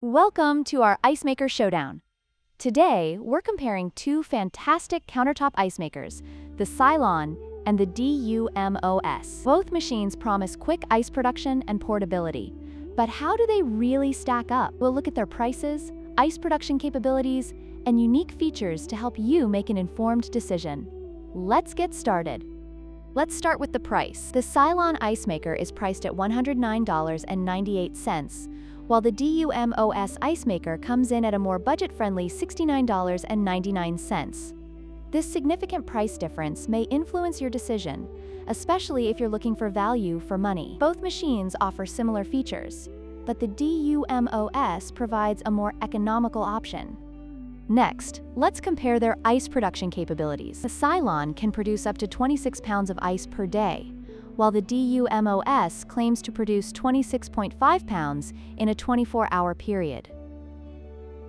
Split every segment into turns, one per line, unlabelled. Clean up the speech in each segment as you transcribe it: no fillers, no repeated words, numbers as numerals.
Welcome to our Ice Maker Showdown. Today, we're comparing two fantastic countertop ice makers, the Silonn and the DUMOS. Both machines promise quick ice production and portability. But how do they really stack up? We'll look at their prices, ice production capabilities, and unique features to help you make an informed decision. Let's get started. Let's start with the price. The Silonn Ice Maker is priced at $109.98, while the DUMOS Ice Maker comes in at a more budget-friendly $69.99. This significant price difference may influence your decision, especially if you're looking for value for money. Both machines offer similar features, but the DUMOS provides a more economical option. Next, let's compare their ice production capabilities. The Silonn can produce up to 26 pounds of ice per day, while the DUMOS claims to produce 26.5 pounds in a 24-hour period.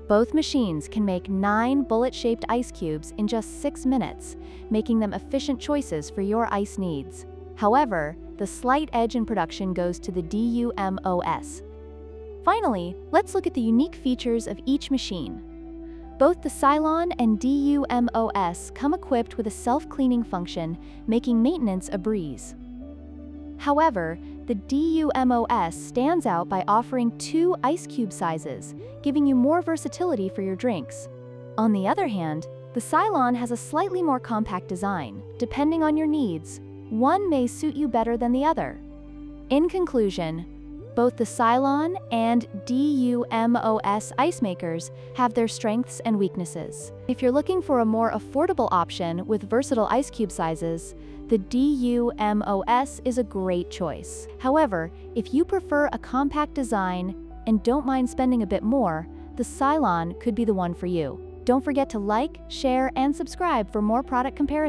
Both machines can make 9 bullet-shaped ice cubes in just 6 minutes, making them efficient choices for your ice needs. However, the slight edge in production goes to the DUMOS. Finally, let's look at the unique features of each machine. Both the Silonn and DUMOS come equipped with a self-cleaning function, making maintenance a breeze. However, the DUMOS stands out by offering 2 ice cube sizes, giving you more versatility for your drinks. On the other hand, the Silonn has a slightly more compact design. Depending on your needs, one may suit you better than the other. In conclusion, both the Silonn and DUMOS ice makers have their strengths and weaknesses. If you're looking for a more affordable option with versatile ice cube sizes, the DUMOS is a great choice. However, if you prefer a compact design and don't mind spending a bit more, the Silonn could be the one for you. Don't forget to like, share, and subscribe for more product comparisons.